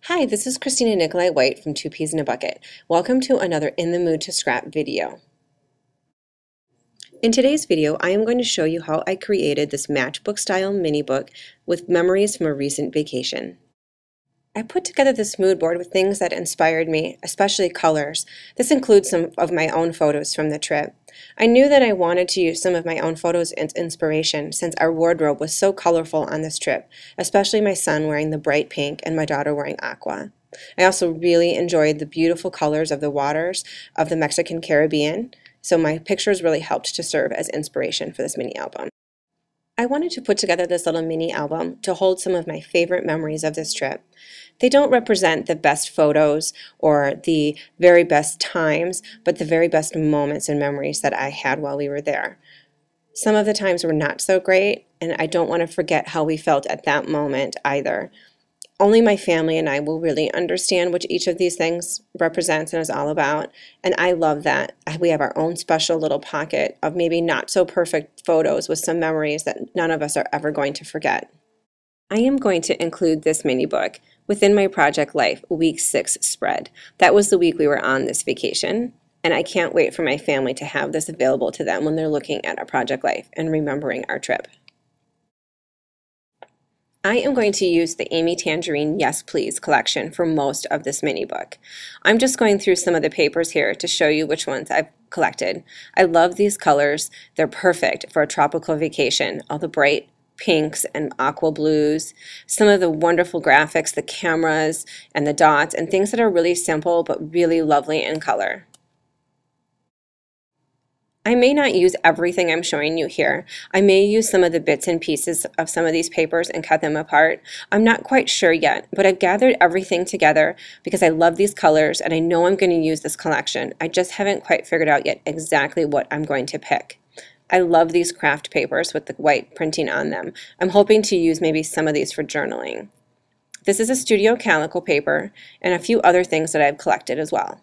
Hi, this is Kristina Nicolai-White from Two Peas in a Bucket. Welcome to another In the Mood to Scrap video. In today's video, I am going to show you how I created this matchbook style mini book with memories from a recent vacation. I put together this mood board with things that inspired me, especially colors. This includes some of my own photos from the trip. I knew that I wanted to use some of my own photos as inspiration since our wardrobe was so colorful on this trip, especially my son wearing the bright pink and my daughter wearing aqua. I also really enjoyed the beautiful colors of the waters of the Mexican Caribbean, so my pictures really helped to serve as inspiration for this mini album. I wanted to put together this little mini album to hold some of my favorite memories of this trip. They don't represent the best photos or the very best times, but the very best moments and memories that I had while we were there. Some of the times were not so great, and I don't want to forget how we felt at that moment either. Only my family and I will really understand what each of these things represents and is all about, and I love that we have our own special little pocket of maybe not so perfect photos with some memories that none of us are ever going to forget. I am going to include this mini book within my Project Life Week 6 spread. That was the week we were on this vacation, and I can't wait for my family to have this available to them when they're looking at our Project Life and remembering our trip. I am going to use the Amy Tangerine Yes Please collection for most of this mini book. I'm just going through some of the papers here to show you which ones I've collected. I love these colors. They're perfect for a tropical vacation. All the bright pinks and aqua blues, some of the wonderful graphics, the cameras and the dots, and things that are really simple but really lovely in color. I may not use everything I'm showing you here. I may use some of the bits and pieces of some of these papers and cut them apart. I'm not quite sure yet, but I've gathered everything together because I love these colors and I know I'm going to use this collection. I just haven't quite figured out yet exactly what I'm going to pick. I love these craft papers with the white printing on them. I'm hoping to use maybe some of these for journaling. This is a Studio Calico paper and a few other things that I've collected as well.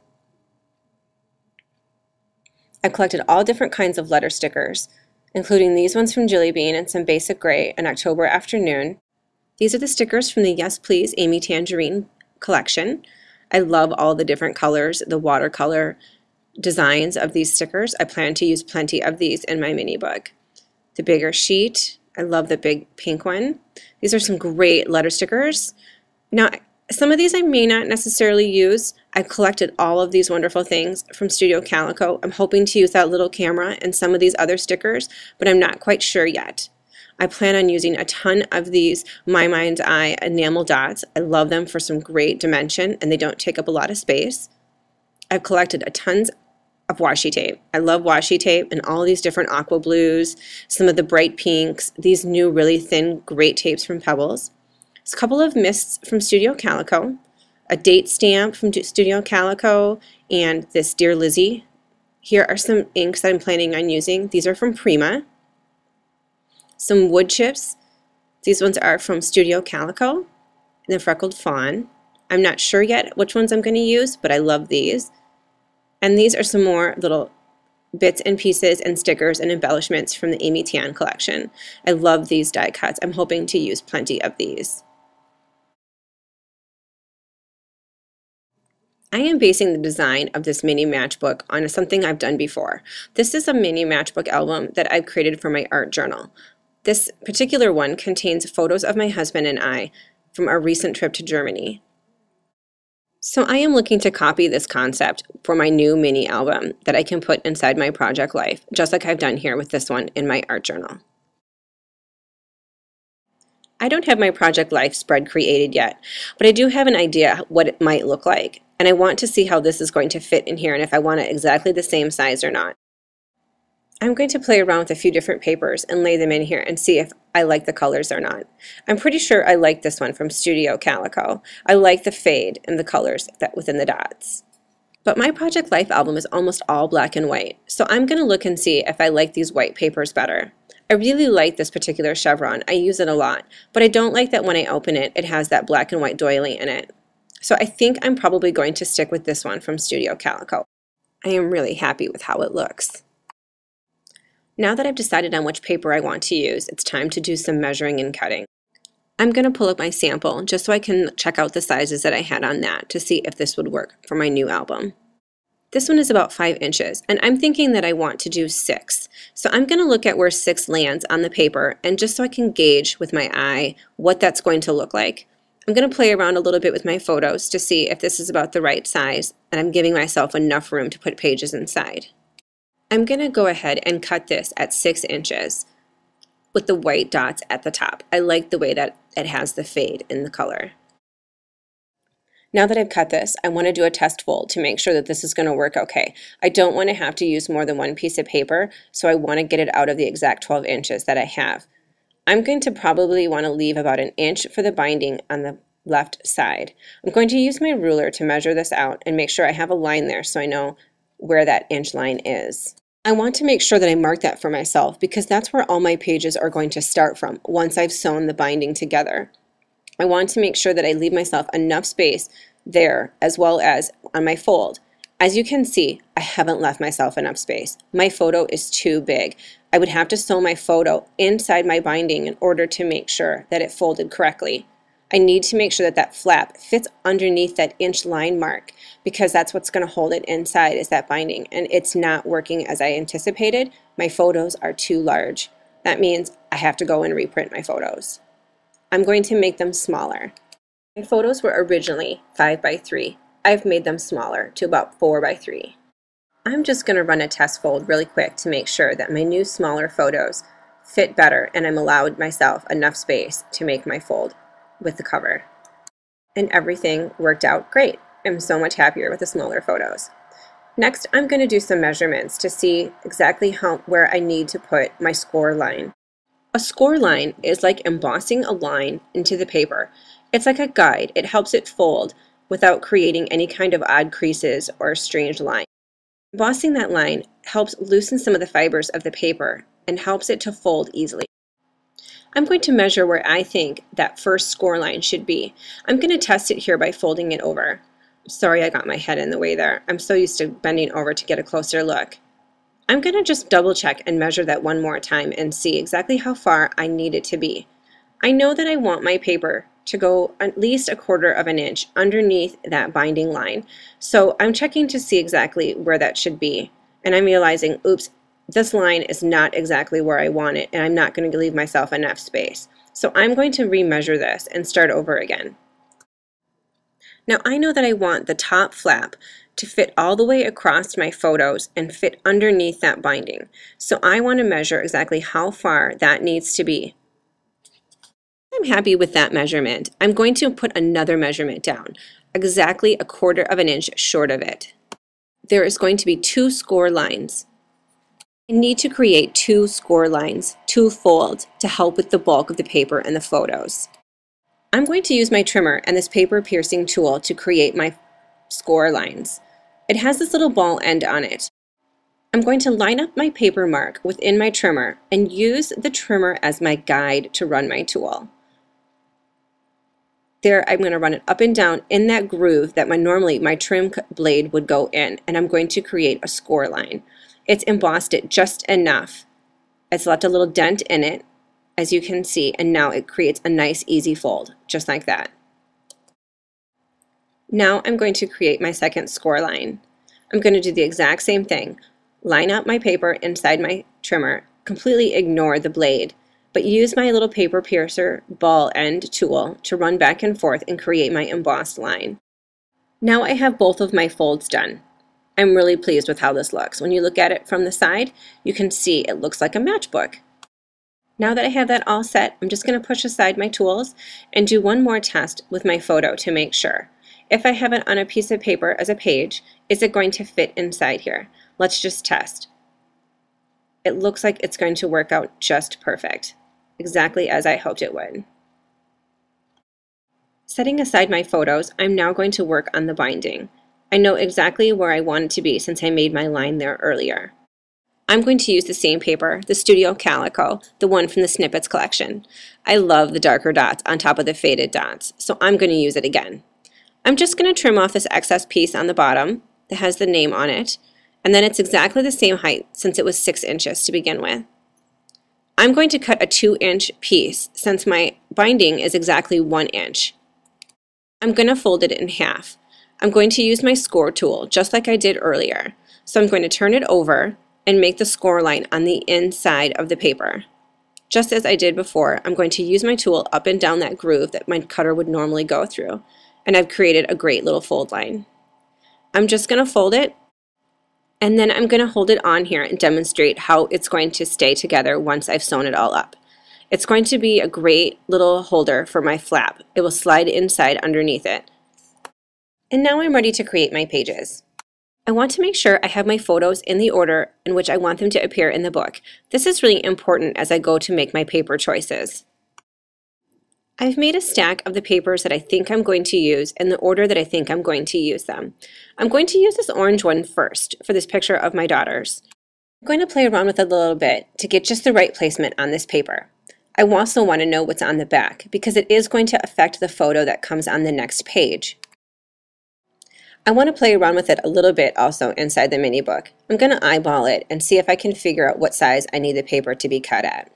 I've collected all different kinds of letter stickers, including these ones from Jilly Bean and some basic gray, An October Afternoon. These are the stickers from the Yes Please Amy Tangerine collection. I love all the different colors, the watercolor designs of these stickers. I plan to use plenty of these in my mini book. The bigger sheet, I love the big pink one. These are some great letter stickers. Now, some of these I may not necessarily use. I've collected all of these wonderful things from Studio Calico. I'm hoping to use that little camera and some of these other stickers, but I'm not quite sure yet. I plan on using a ton of these My Mind's Eye enamel dots. I love them for some great dimension and they don't take up a lot of space. I've collected tons of washi tape. I love washi tape and all these different aqua blues, some of the bright pinks, these new really thin great tapes from Pebbles. There's a couple of mists from Studio Calico, a date stamp from Studio Calico, and this Dear Lizzie. Here are some inks that I'm planning on using. These are from Prima. Some wood chips. These ones are from Studio Calico, and the Freckled Fawn. I'm not sure yet which ones I'm going to use, but I love these. And these are some more little bits and pieces and stickers and embellishments from the Amy Tan collection. I love these die cuts. I'm hoping to use plenty of these. I am basing the design of this mini matchbook on something I've done before. This is a mini matchbook album that I've created for my art journal. This particular one contains photos of my husband and I from our recent trip to Germany. So I am looking to copy this concept for my new mini album that I can put inside my Project Life, just like I've done here with this one in my art journal. I don't have my Project Life spread created yet, but I do have an idea what it might look like, and I want to see how this is going to fit in here and if I want it exactly the same size or not. I'm going to play around with a few different papers and lay them in here and see if I like the colors or not. I'm pretty sure I like this one from Studio Calico. I like the fade and the colors that within the dots. But my Project Life album is almost all black and white, so I'm going to look and see if I like these white papers better. I really like this particular chevron. I use it a lot, but I don't like that when I open it, it has that black and white doily in it. So I think I'm probably going to stick with this one from Studio Calico. I am really happy with how it looks. Now that I've decided on which paper I want to use, it's time to do some measuring and cutting. I'm going to pull up my sample just so I can check out the sizes that I had on that to see if this would work for my new album. This one is about 5 inches, and I'm thinking that I want to do 6. So I'm going to look at where 6 lands on the paper, and just so I can gauge with my eye what that's going to look like. I'm going to play around a little bit with my photos to see if this is about the right size, and I'm giving myself enough room to put pages inside. I'm going to go ahead and cut this at 6 inches with the white dots at the top. I like the way that it has the fade in the color. Now that I've cut this, I want to do a test fold to make sure that this is going to work okay. I don't want to have to use more than one piece of paper, so I want to get it out of the exact 12 inches that I have. I'm going to probably want to leave about 1 inch for the binding on the left side. I'm going to use my ruler to measure this out and make sure I have a line there so I know where that inch line is. I want to make sure that I mark that for myself because that's where all my pages are going to start from once I've sewn the binding together. I want to make sure that I leave myself enough space there as well as on my fold. As you can see, I haven't left myself enough space. My photo is too big. I would have to sew my photo inside my binding in order to make sure that it folded correctly. I need to make sure that that flap fits underneath that inch line mark because that's what's going to hold it inside is that binding, and it's not working as I anticipated. My photos are too large. That means I have to go and reprint my photos. I'm going to make them smaller. My photos were originally 5 by 3. I've made them smaller to about 4 by 3. I'm just going to run a test fold really quick to make sure that my new smaller photos fit better and I'm allowed myself enough space to make my fold with the cover. And everything worked out great. I'm so much happier with the smaller photos. Next, I'm going to do some measurements to see exactly where I need to put my score line. A score line is like embossing a line into the paper. It's like a guide. It helps it fold without creating any kind of odd creases or strange lines. Embossing that line helps loosen some of the fibers of the paper and helps it to fold easily. I'm going to measure where I think that first score line should be. I'm going to test it here by folding it over. Sorry, I got my head in the way there. I'm so used to bending over to get a closer look. I'm going to just double check and measure that one more time and see exactly how far I need it to be. I know that I want my paper to go at least 1/4 of an inch underneath that binding line. So I'm checking to see exactly where that should be. And I'm realizing, oops, this line is not exactly where I want it and I'm not going to leave myself enough space. So I'm going to remeasure this and start over again. Now I know that I want the top flap to fit all the way across my photos and fit underneath that binding. So I want to measure exactly how far that needs to be. I'm happy with that measurement. I'm going to put another measurement down, exactly 1/4 of an inch short of it. There is going to be 2 score lines. I need to create 2 score lines, 2 folds, to help with the bulk of the paper and the photos. I'm going to use my trimmer and this paper piercing tool to create my score lines. It has this little ball end on it. I'm going to line up my paper mark within my trimmer and use the trimmer as my guide to run my tool. There, I'm going to run it up and down in that groove that normally my trim blade would go in, and I'm going to create a score line. It's embossed it just enough. It's left a little dent in it, as you can see, and now it creates a nice easy fold, just like that. Now I'm going to create my second score line. I'm going to do the exact same thing. Line up my paper inside my trimmer, completely ignore the blade, but use my little paper piercer ball end tool to run back and forth and create my embossed line. Now I have both of my folds done. I'm really pleased with how this looks. When you look at it from the side, you can see it looks like a matchbook. Now that I have that all set, I'm just going to push aside my tools and do one more test with my photo to make sure. If I have it on a piece of paper as a page, is it going to fit inside here? Let's just test. It looks like it's going to work out just perfect, exactly as I hoped it would. Setting aside my photos, I'm now going to work on the binding. I know exactly where I want it to be since I made my line there earlier. I'm going to use the same paper, the Studio Calico, the one from the Snippets collection. I love the darker dots on top of the faded dots, so I'm going to use it again. I'm just going to trim off this excess piece on the bottom that has the name on it, and then it's exactly the same height since it was 6 inches to begin with. I'm going to cut a 2-inch piece since my binding is exactly 1 inch. I'm going to fold it in half. I'm going to use my score tool just like I did earlier. So I'm going to turn it over and make the score line on the inside of the paper. Just as I did before, I'm going to use my tool up and down that groove that my cutter would normally go through. And I've created a great little fold line. I'm just going to fold it, and then I'm going to hold it on here and demonstrate how it's going to stay together once I've sewn it all up. It's going to be a great little holder for my flap. It will slide inside underneath it. And now I'm ready to create my pages. I want to make sure I have my photos in the order in which I want them to appear in the book. This is really important as I go to make my paper choices. I've made a stack of the papers that I think I'm going to use in the order that I think I'm going to use them. I'm going to use this orange one first for this picture of my daughters. I'm going to play around with it a little bit to get just the right placement on this paper. I also want to know what's on the back because it is going to affect the photo that comes on the next page. I want to play around with it a little bit also inside the mini book. I'm going to eyeball it and see if I can figure out what size I need the paper to be cut at.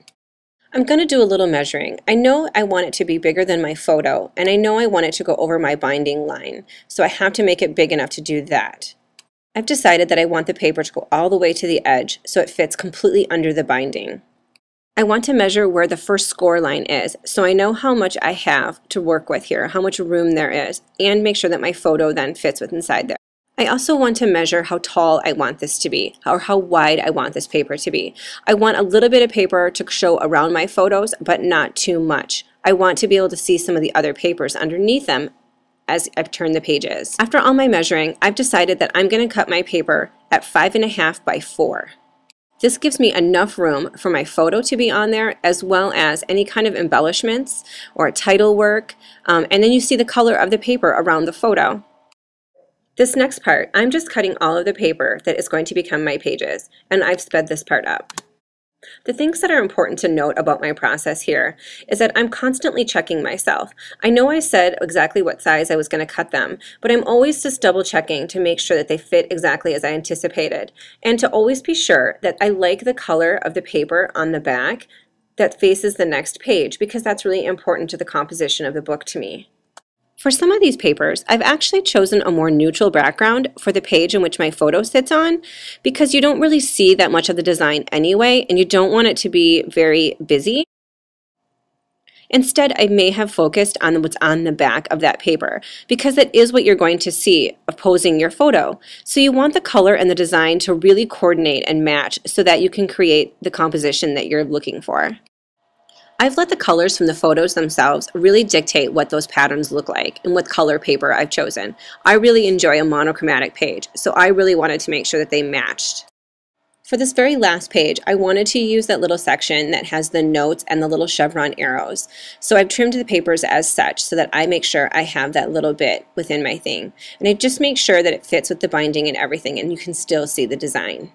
I'm going to do a little measuring. I know I want it to be bigger than my photo, and I know I want it to go over my binding line, so I have to make it big enough to do that. I've decided that I want the paper to go all the way to the edge so it fits completely under the binding. I want to measure where the first score line is so I know how much I have to work with here, how much room there is, and make sure that my photo then fits with inside there. I also want to measure how tall I want this to be or how wide I want this paper to be. I want a little bit of paper to show around my photos, but not too much. I want to be able to see some of the other papers underneath them as I turn the pages. After all my measuring, I've decided that I'm going to cut my paper at 5.5 by 4. This gives me enough room for my photo to be on there as well as any kind of embellishments or title work, and then you see the color of the paper around the photo. This next part, I'm just cutting all of the paper that is going to become my pages, and I've sped this part up. The things that are important to note about my process here is that I'm constantly checking myself. I know I said exactly what size I was going to cut them, but I'm always just double checking to make sure that they fit exactly as I anticipated, and to always be sure that I like the color of the paper on the back that faces the next page, because that's really important to the composition of the book to me. For some of these papers, I've actually chosen a more neutral background for the page in which my photo sits on because you don't really see that much of the design anyway, and you don't want it to be very busy. Instead, I may have focused on what's on the back of that paper because that is what you're going to see opposing your photo. So you want the color and the design to really coordinate and match so that you can create the composition that you're looking for. I've let the colors from the photos themselves really dictate what those patterns look like and what color paper I've chosen. I really enjoy a monochromatic page, so I really wanted to make sure that they matched. For this very last page, I wanted to use that little section that has the notes and the little chevron arrows. So I've trimmed the papers as such so that I make sure I have that little bit within my thing. And I just make sure that it fits with the binding and everything, and you can still see the design.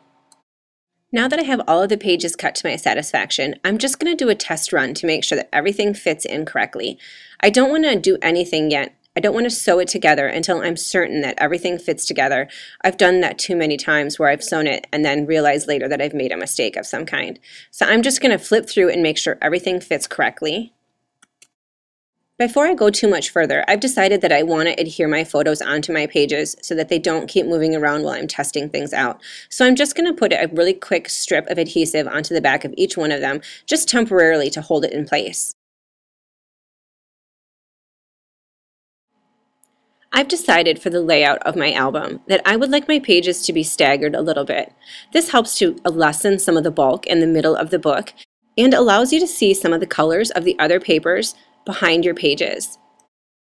Now that I have all of the pages cut to my satisfaction, I'm just going to do a test run to make sure that everything fits in correctly. I don't want to do anything yet. I don't want to sew it together until I'm certain that everything fits together. I've done that too many times where I've sewn it and then realized later that I've made a mistake of some kind. So I'm just going to flip through and make sure everything fits correctly. Before I go too much further, I've decided that I want to adhere my photos onto my pages so that they don't keep moving around while I'm testing things out. So I'm just going to put a really quick strip of adhesive onto the back of each one of them, just temporarily to hold it in place. I've decided for the layout of my album that I would like my pages to be staggered a little bit. This helps to lessen some of the bulk in the middle of the book and allows you to see some of the colors of the other papers behind your pages.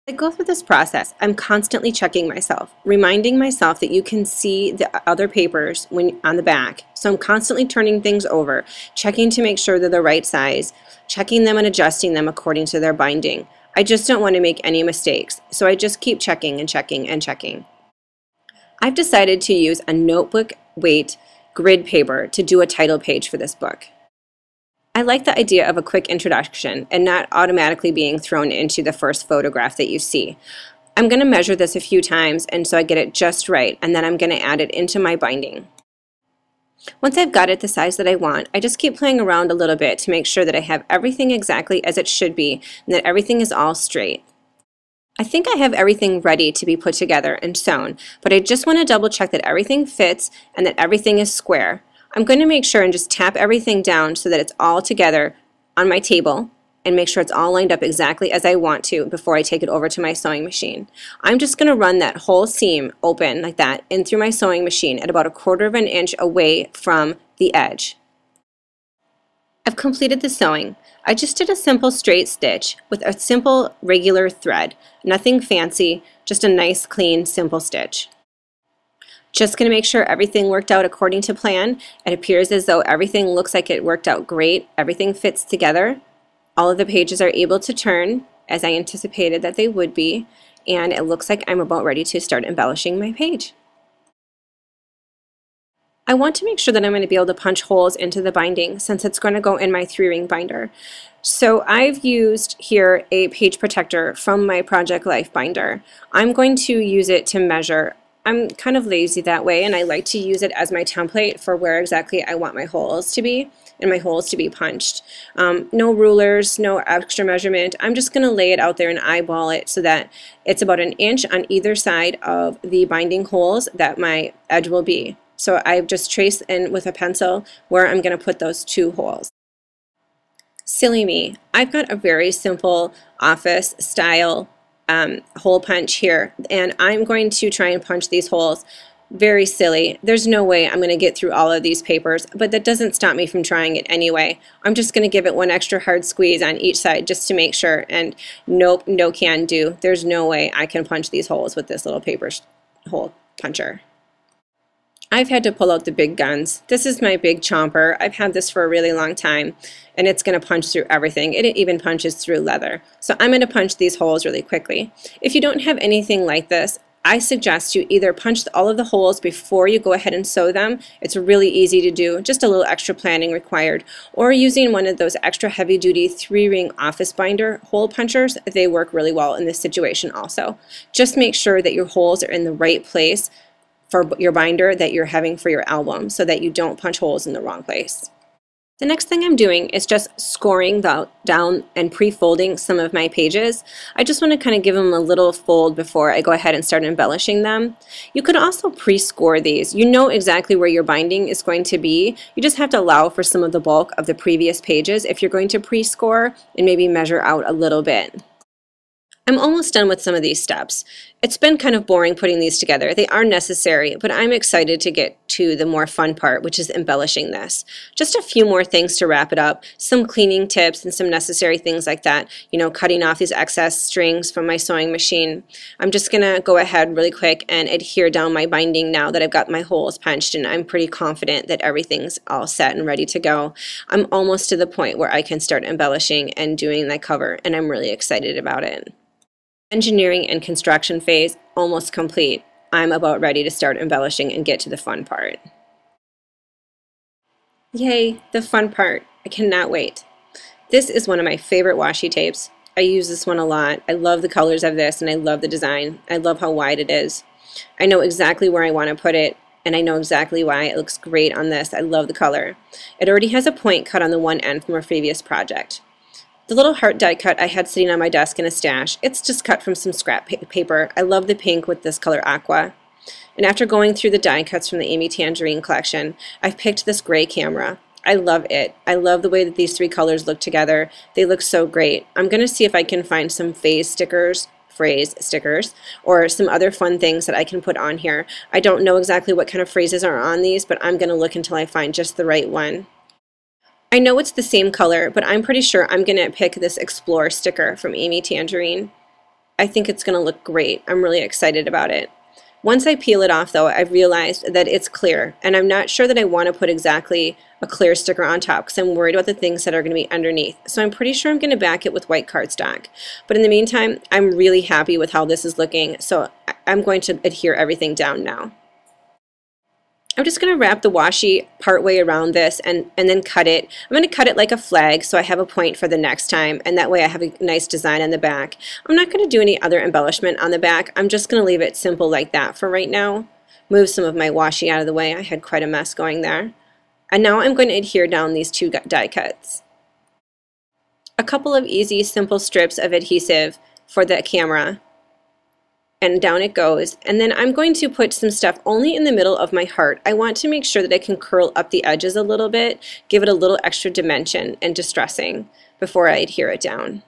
As I go through this process, I'm constantly checking myself, reminding myself that you can see the other papers when on the back. So I'm constantly turning things over, checking to make sure they're the right size, checking them and adjusting them according to their binding. I just don't want to make any mistakes, so I just keep checking and checking and checking. I've decided to use a notebook weight grid paper to do a title page for this book. I like the idea of a quick introduction and not automatically being thrown into the first photograph that you see. I'm going to measure this a few times and so I get it just right, and then I'm going to add it into my binding. Once I've got it the size that I want, I just keep playing around a little bit to make sure that I have everything exactly as it should be and that everything is all straight. I think I have everything ready to be put together and sewn, but I just want to double check that everything fits and that everything is square. I'm going to make sure and just tap everything down so that it's all together on my table and make sure it's all lined up exactly as I want to before I take it over to my sewing machine. I'm just going to run that whole seam open like that in through my sewing machine at about 1/4 of an inch away from the edge. I've completed the sewing. I just did a simple straight stitch with a simple regular thread. Nothing fancy, just a nice clean simple stitch. Just going to make sure everything worked out according to plan. It appears as though everything looks like it worked out great. Everything fits together. All of the pages are able to turn as I anticipated that they would be, and it looks like I'm about ready to start embellishing my page. I want to make sure that I'm going to be able to punch holes into the binding since it's going to go in my 3-ring binder. So I've used here a page protector from my Project Life binder. I'm going to use it to measure. I'm kind of lazy that way, and I like to use it as my template for where exactly I want my holes to be and my holes to be punched. No rulers, no extra measurement. I'm just going to lay it out there and eyeball it so that it's about 1 inch on either side of the binding holes that my edge will be. So I've just traced in with a pencil where I'm going to put those 2 holes. Silly me, I've got a very simple office style hole punch here, and I'm going to try and punch these holes. Very silly. There's no way I'm going to get through all of these papers, but that doesn't stop me from trying it anyway. I'm just going to give it 1 extra hard squeeze on each side just to make sure, and nope, no can do. There's no way I can punch these holes with this little paper hole puncher. I've had to pull out the big guns. This is my big chomper. I've had this for a really long time, and it's going to punch through everything. It even punches through leather. So I'm going to punch these holes really quickly. If you don't have anything like this, I suggest you either punch all of the holes before you go ahead and sew them. It's really easy to do, just a little extra planning required. Or using one of those extra heavy-duty 3-ring office binder hole punchers, they work really well in this situation also. Just make sure that your holes are in the right place for your binder that you're having for your album so that you don't punch holes in the wrong place. The next thing I'm doing is just scoring down and pre-folding some of my pages. I just want to kind of give them a little fold before I go ahead and start embellishing them. You could also pre-score these. You know exactly where your binding is going to be. You just have to allow for some of the bulk of the previous pages if you're going to pre-score and maybe measure out a little bit. I'm almost done with some of these steps. It's been kind of boring putting these together. They are necessary, but I'm excited to get to the more fun part, which is embellishing this. Just a few more things to wrap it up, some cleaning tips and some necessary things like that. You know, cutting off these excess strings from my sewing machine. I'm just gonna go ahead really quick and adhere down my binding now that I've got my holes punched, and I'm pretty confident that everything's all set and ready to go. I'm almost to the point where I can start embellishing and doing my cover, and I'm really excited about it. Engineering and construction phase almost complete. I'm about ready to start embellishing and get to the fun part. Yay, the fun part. I cannot wait. This is one of my favorite washi tapes. I use this one a lot. I love the colors of this and I love the design. I love how wide it is. I know exactly where I want to put it, and I know exactly why it looks great on this. I love the color. It already has a point cut on the one end from a previous project. The little heart die cut I had sitting on my desk in a stash, it's just cut from some scrap paper. I love the pink with this color aqua. And after going through the die cuts from the Amy Tangerine collection, I've picked this gray camera. I love it. I love the way that these 3 colors look together. They look so great. I'm going to see if I can find some phrase stickers, or some other fun things that I can put on here. I don't know exactly what kind of phrases are on these, but I'm going to look until I find just the right one. I know it's the same color, but I'm pretty sure I'm going to pick this Explore sticker from Amy Tangerine. I think it's going to look great. I'm really excited about it. Once I peel it off though, I've realized that it's clear, and I'm not sure that I want to put exactly a clear sticker on top because I'm worried about the things that are going to be underneath. So I'm pretty sure I'm going to back it with white cardstock. But in the meantime, I'm really happy with how this is looking, so I'm going to adhere everything down now. I'm just going to wrap the washi partway around this and then cut it. I'm going to cut it like a flag so I have a point for the next time, and that way I have a nice design on the back. I'm not going to do any other embellishment on the back. I'm just going to leave it simple like that for right now. Move some of my washi out of the way. I had quite a mess going there. And now I'm going to adhere down these two die cuts. A couple of easy, simple strips of adhesive for the camera, and down it goes. And then I'm going to put some stuff only in the middle of my heart. I want to make sure that I can curl up the edges a little bit, give it a little extra dimension and distressing before I adhere it down.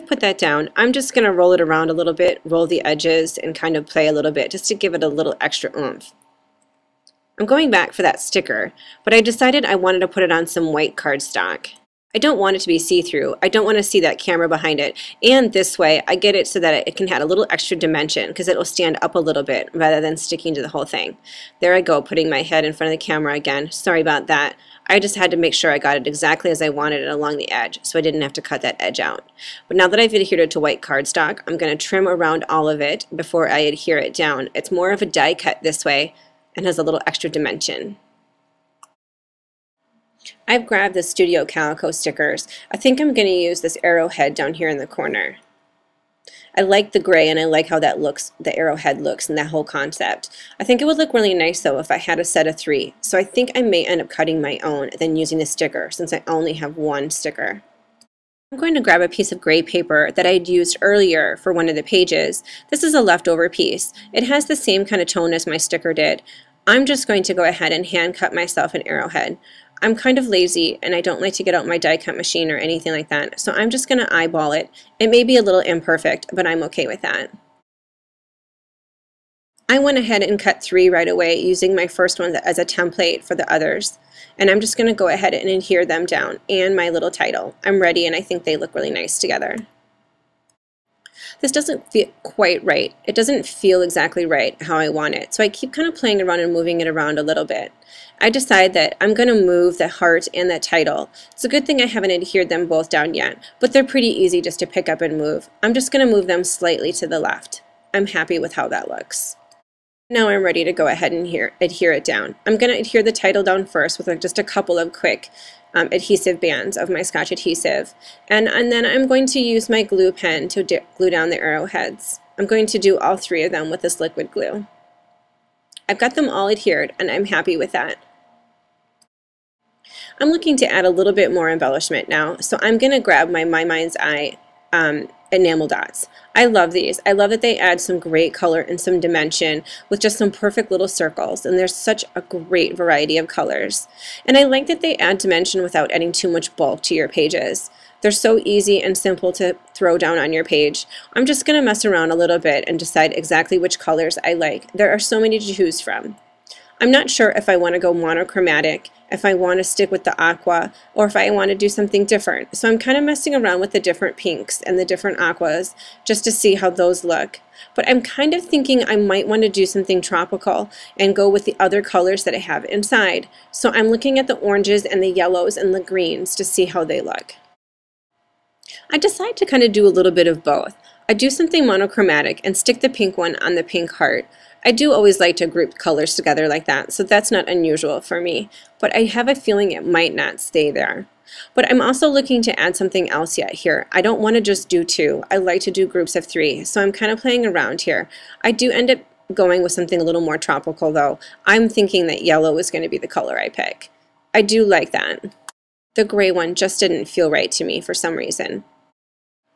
Put that down. I'm just going to roll it around a little bit, roll the edges, and kind of play a little bit just to give it a little extra oomph. I'm going back for that sticker, but I decided I wanted to put it on some white cardstock. I don't want it to be see-through. I don't want to see that camera behind it. And this way, I get it so that it can add a little extra dimension because it will stand up a little bit rather than sticking to the whole thing. There I go, putting my head in front of the camera again. Sorry about that. I just had to make sure I got it exactly as I wanted it along the edge, so I didn't have to cut that edge out. But now that I've adhered it to white cardstock, I'm going to trim around all of it before I adhere it down. It's more of a die cut this way and has a little extra dimension. I've grabbed the Studio Calico stickers. I think I'm going to use this arrowhead down here in the corner. I like the gray and I like how that looks, the arrowhead looks and that whole concept. I think it would look really nice though if I had a set of 3. So I think I may end up cutting my own than using a sticker since I only have one sticker. I'm going to grab a piece of gray paper that I'd used earlier for one of the pages. This is a leftover piece. It has the same kind of tone as my sticker did. I'm just going to go ahead and hand cut myself an arrowhead. I'm kind of lazy and I don't like to get out my die cut machine or anything like that, so I'm just going to eyeball it. It may be a little imperfect, but I'm okay with that. I went ahead and cut 3 right away using my first one as a template for the others. And I'm just going to go ahead and adhere them down and my little title. I'm ready and I think they look really nice together. This doesn't feel quite right. It doesn't feel exactly right how I want it. So I keep kind of playing around and moving it around a little bit. I decide that I'm going to move the heart and the title. It's a good thing I haven't adhered them both down yet, but they're pretty easy just to pick up and move. I'm just going to move them slightly to the left. I'm happy with how that looks. Now I'm ready to go ahead and adhere it down. I'm going to adhere the title down first with just a couple of quick adhesive bands of my Scotch adhesive. And then I'm going to use my glue pen to glue down the arrowheads. I'm going to do all 3 of them with this liquid glue. I've got them all adhered and I'm happy with that. I'm looking to add a little bit more embellishment now, so I'm going to grab my Mind's Eye enamel dots. I love these. I love that they add some great color and some dimension with just some perfect little circles, and there's such a great variety of colors. And I like that they add dimension without adding too much bulk to your pages. They're so easy and simple to throw down on your page. I'm just going to mess around a little bit and decide exactly which colors I like. There are so many to choose from. I'm not sure if I want to go monochromatic, if I want to stick with the aqua, or if I want to do something different. So I'm kind of messing around with the different pinks and the different aquas just to see how those look. But I'm kind of thinking I might want to do something tropical and go with the other colors that I have inside. So I'm looking at the oranges and the yellows and the greens to see how they look. I decide to kind of do a little bit of both. I do something monochromatic and stick the pink one on the pink heart. I do always like to group colors together like that, so that's not unusual for me, but I have a feeling it might not stay there. But I'm also looking to add something else yet here. I don't want to just do 2. I like to do groups of 3, so I'm kind of playing around here. I do end up going with something a little more tropical though. I'm thinking that yellow is going to be the color I pick. I do like that. The gray one just didn't feel right to me for some reason.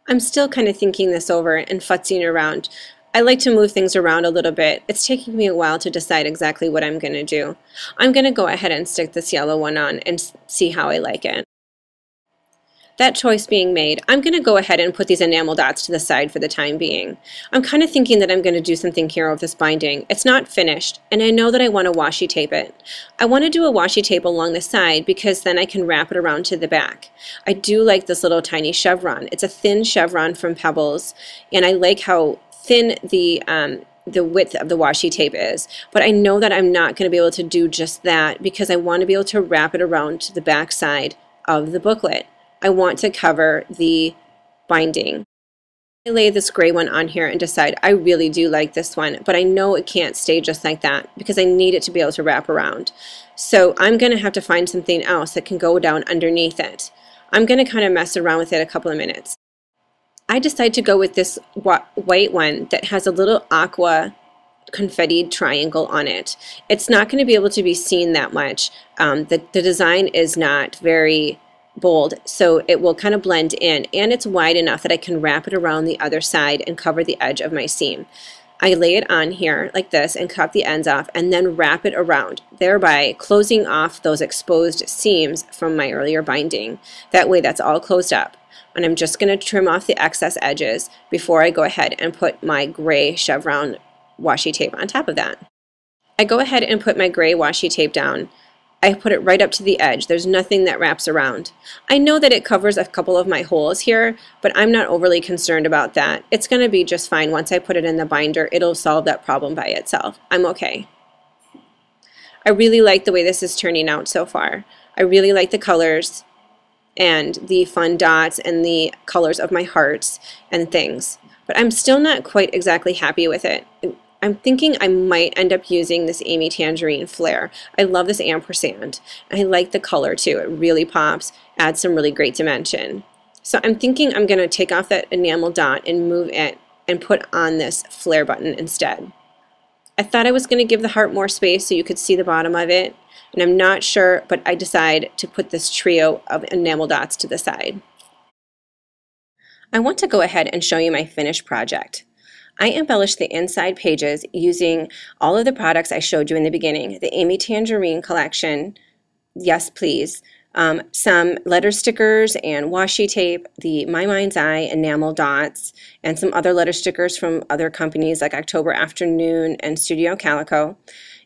I'm still kind of thinking this over and futzing around. I like to move things around a little bit. It's taking me a while to decide exactly what I'm going to do. I'm going to go ahead and stick this yellow one on and see how I like it. That choice being made, I'm going to go ahead and put these enamel dots to the side for the time being. I'm kind of thinking that I'm going to do something here with this binding. It's not finished, and I know that I want to washi tape it. I want to do a washi tape along the side because then I can wrap it around to the back. I do like this little tiny chevron. It's a thin chevron from Pebbles, and I like how thin the width of the washi tape is, but I know that I'm not going to be able to do just that because I want to be able to wrap it around to the back side of the booklet. I want to cover the binding. I lay this gray one on here and decide I really do like this one, but I know it can't stay just like that because I need it to be able to wrap around. So I'm going to have to find something else that can go down underneath it. I'm going to kind of mess around with it a couple of minutes. I decide to go with this white one that has a little aqua confettied triangle on it. It's not going to be able to be seen that much. The design is not very bold, so it will kind of blend in, and it's wide enough that I can wrap it around the other side and cover the edge of my seam. I lay it on here like this and cut the ends off and then wrap it around, thereby closing off those exposed seams from my earlier binding. That way that's all closed up. And I'm just going to trim off the excess edges before I go ahead and put my gray chevron washi tape on top of that. I go ahead and put my gray washi tape down. I put it right up to the edge. There's nothing that wraps around. I know that it covers a couple of my holes here, but I'm not overly concerned about that. It's going to be just fine. Once I put it in the binder, it'll solve that problem by itself. I'm okay. I really like the way this is turning out so far. I really like the colors and the fun dots and the colors of my hearts and things, but I'm still not quite exactly happy with it. I'm thinking I might end up using this Amy Tangerine flare. I love this ampersand. I like the color too. It really pops, adds some really great dimension. So I'm thinking I'm going to take off that enamel dot and move it and put on this flare button instead. I thought I was going to give the heart more space so you could see the bottom of it, and I'm not sure, but I decided to put this trio of enamel dots to the side. I want to go ahead and show you my finished project. I embellished the inside pages using all of the products I showed you in the beginning, the Amy Tangerine collection, Yes Please, some letter stickers and washi tape, the My Mind's Eye enamel dots, and some other letter stickers from other companies like October Afternoon and Studio Calico.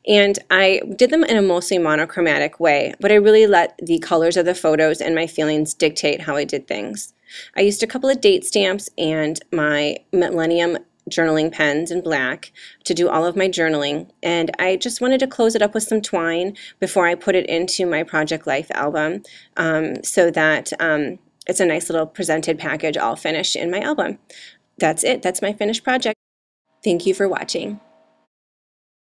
And I did them in a mostly monochromatic way, but I really let the colors of the photos and my feelings dictate how I did things. I used a couple of date stamps and my Millennium journaling pens in black to do all of my journaling, and I just wanted to close it up with some twine before I put it into my Project Life album, so that it's a nice little presented package all finished in my album. That's it. That's my finished project. Thank you for watching.